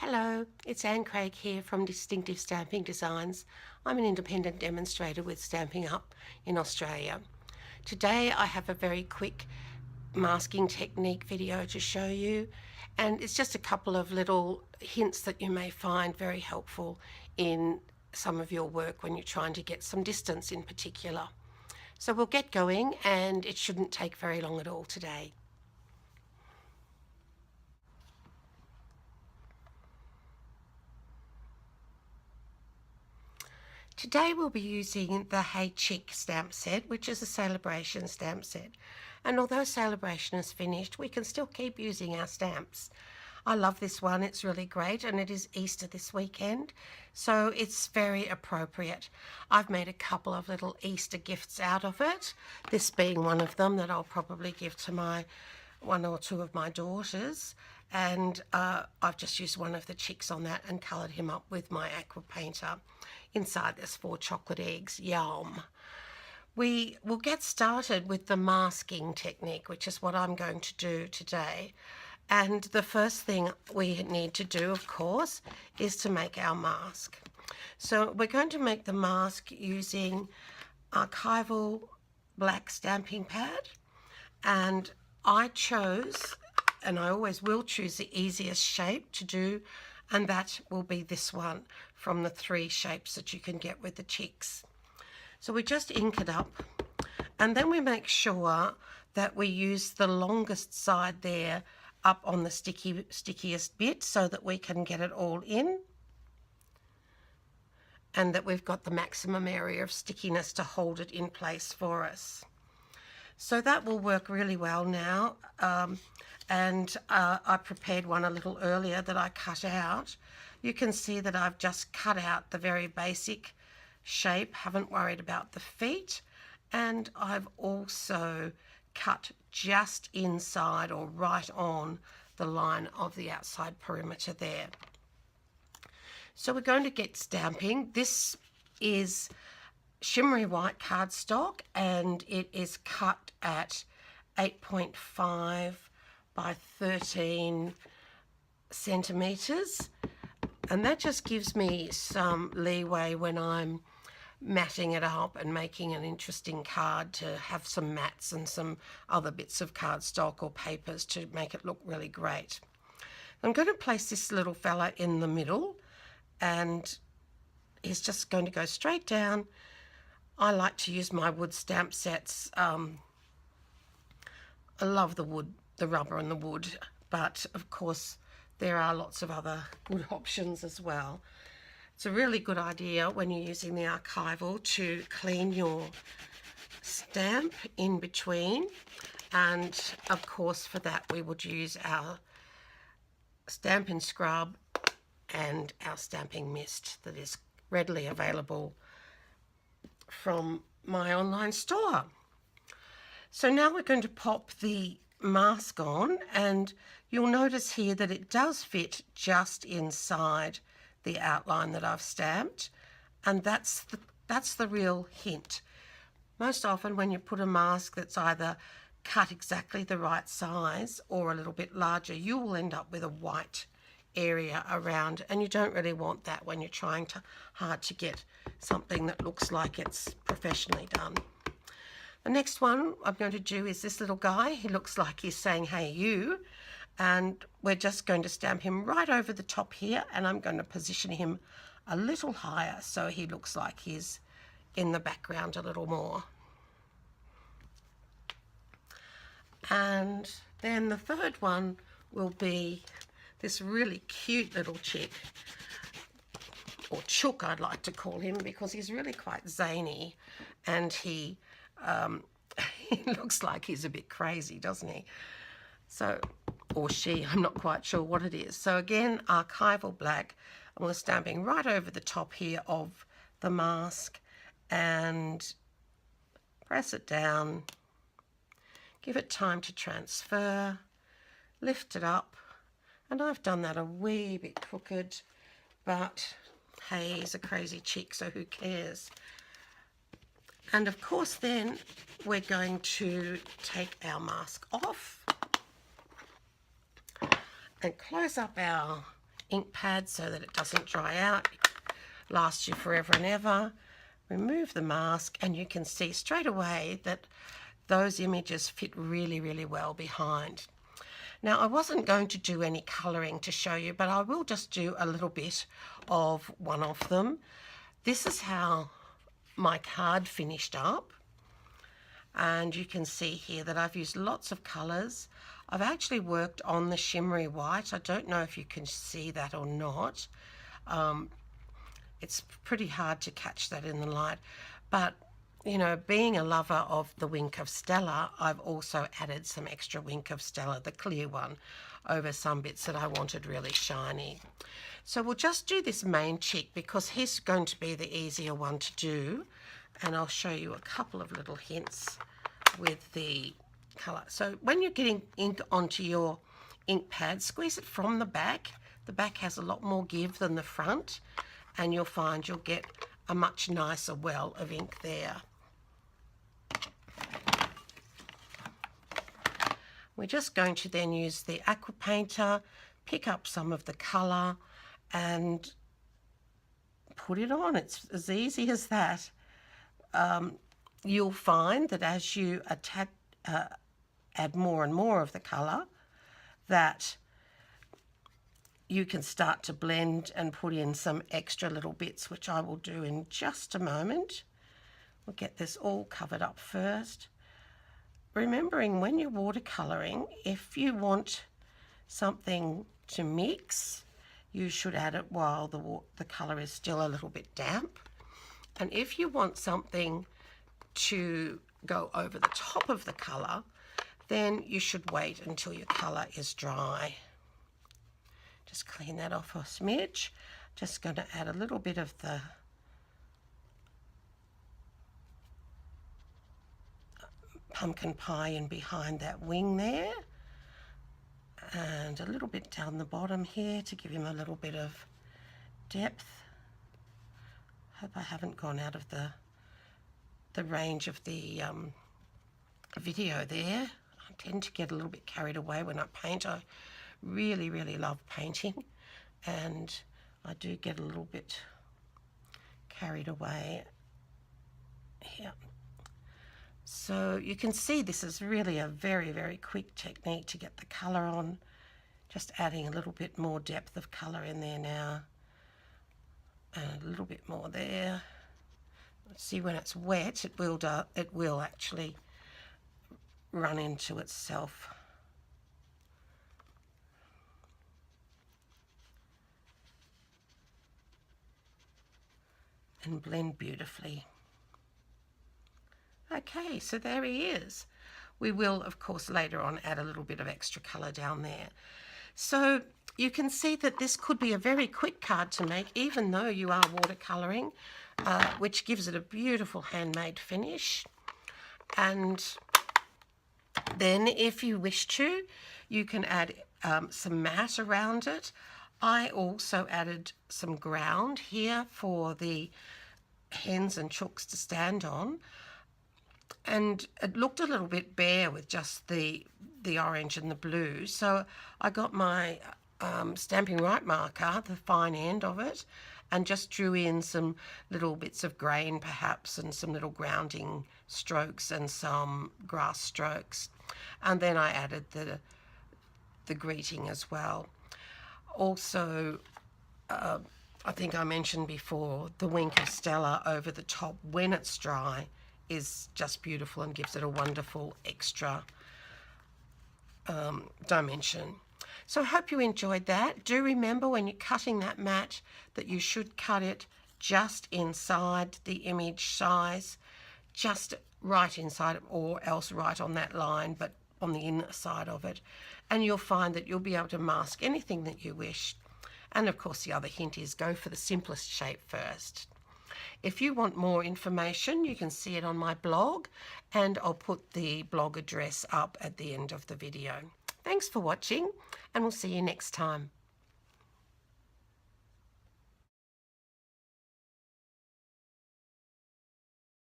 Hello, it's Anne Craig here from Distinctive Stamping Designs. I'm an independent demonstrator with Stampin Up in Australia. Today I have a very quick masking technique video to show you, and it's just a couple of little hints that you may find very helpful in some of your work when you're trying to get some distance in particular. So we'll get going, and it shouldn't take very long at all today. Today we'll be using the Hey Chic stamp set, which is a celebration stamp set. And although celebration is finished, we can still keep using our stamps. I love this one, it's really great, and it is Easter this weekend, so it's very appropriate. I've made a couple of little Easter gifts out of it, this being one of them that I'll probably give to one or two of my daughters. And I've just used one of the chicks on that and coloured him up with my aqua painter. Inside there's 4 chocolate eggs. Yum! We will get started with the masking technique, which is what I'm going to do today. And the first thing we need to do, of course, is to make our mask. So we're going to make the mask using archival black stamping pad, and I chose, and I always will choose, the easiest shape to do, and that will be this one from the 3 shapes that you can get with the chicks. So we just ink it up, and then we make sure that we use the longest side there up on the stickiest bit so that we can get it all in, and that we've got the maximum area of stickiness to hold it in place for us. So that will work really well now. I prepared one a little earlier that I cut out. You can see that I've just cut out the very basic shape, haven't worried about the feet, and I've also cut just inside or right on the line of the outside perimeter there. So we're going to get stamping. This is shimmery white cardstock, and it is cut at 8.5 by 13 centimeters, and that just gives me some leeway when I'm matting it up and making an interesting card to have some mats and some other bits of cardstock or papers to make it look really great. I'm going to place this little fella in the middle, and he's just going to go straight down. I like to use my wood stamp sets. I love the wood, the rubber and the wood, but of course there are lots of other good options as well. It's a really good idea when you're using the archival to clean your stamp in between, and of course for that we would use our Stampin' Scrub and our stamping mist that is readily available from my online store. So now we're going to pop the mask on, and you'll notice here that it does fit just inside the outline that I've stamped, and that's the real hint. Most often when you put a mask that's either cut exactly the right size or a little bit larger, you will end up with a white area around, and you don't really want that when you're trying hard to get something that looks like it's professionally done. The next one I'm going to do is this little guy. He looks like he's saying hey you, and we're just going to stamp him right over the top here, and I'm going to position him a little higher so he looks like he's in the background a little more. And then the third one will be this really cute little chick, or chook I'd like to call him, because he's really quite zany, and he looks like he's a bit crazy, doesn't he? So, or she, I'm not quite sure what it is. So again, archival black, and we're stamping right over the top here of the mask, and press it down, give it time to transfer, lift it up, and I've done that a wee bit crooked, but hey, he's a crazy chick, so who cares? And of course then we're going to take our mask off and close up our ink pad so that it doesn't dry out, lasts you forever and ever. Remove the mask and you can see straight away that those images fit really, really well behind. Now, I wasn't going to do any colouring to show you, but I will just do a little bit of one of them. This is how my card finished up. And you can see here that I've used lots of colours. I've actually worked on the shimmery white. I don't know if you can see that or not. It's pretty hard to catch that in the light. But, you know, being a lover of the Wink of Stella, I've also added some extra Wink of Stella, the clear one, over some bits that I wanted really shiny. So we'll just do this main cheek because he's going to be the easier one to do. And I'll show you a couple of little hints with the colour. So when you're getting ink onto your ink pad, squeeze it from the back. The back has a lot more give than the front, and you'll find you'll get a much nicer well of ink there. We're just going to then use the aqua painter, pick up some of the colour and put it on. It's as easy as that. You'll find that as you add more and more of the colour, that you can start to blend and put in some extra little bits, which I will do in just a moment. We'll get this all covered up first. Remembering when you're watercolouring, if you want something to mix, you should add it while the colour is still a little bit damp. And if you want something to go over the top of the colour, then you should wait until your colour is dry. Just clean that off a smidge. Just going to add a little bit of the pumpkin pie in behind that wing there. And a little bit down the bottom here to give him a little bit of depth. Hope I haven't gone out of the range of the video there. I tend to get a little bit carried away when I paint. I really, really love painting, and I do get a little bit carried away here. So you can see this is really a very, very quick technique to get the colour on. Just adding a little bit more depth of colour in there now. And a little bit more there. See, when it's wet, it will actually run into itself. And blend beautifully. Okay, so there he is. We will, of course, later on add a little bit of extra colour down there. So you can see that this could be a very quick card to make, even though you are watercolouring, which gives it a beautiful handmade finish. And then if you wish to, you can add some matte around it. I also added some ground here for the hens and chooks to stand on. And it looked a little bit bare with just the orange and the blue. So I got my Stampin' Right marker, the fine end of it, and just drew in some little bits of grain perhaps, and some little grounding strokes and some grass strokes. And then I added the greeting as well. Also, I think I mentioned before, the Wink of Stella over the top when it's dry is just beautiful and gives it a wonderful extra dimension. So I hope you enjoyed that. Do remember when you're cutting that mat that you should cut it just inside the image size, just right inside it, or else right on that line, but on the inner side of it. And you'll find that you'll be able to mask anything that you wish. And of course the other hint is go for the simplest shape first. If you want more information, you can see it on my blog, and I'll put the blog address up at the end of the video. Thanks for watching, and we'll see you next time.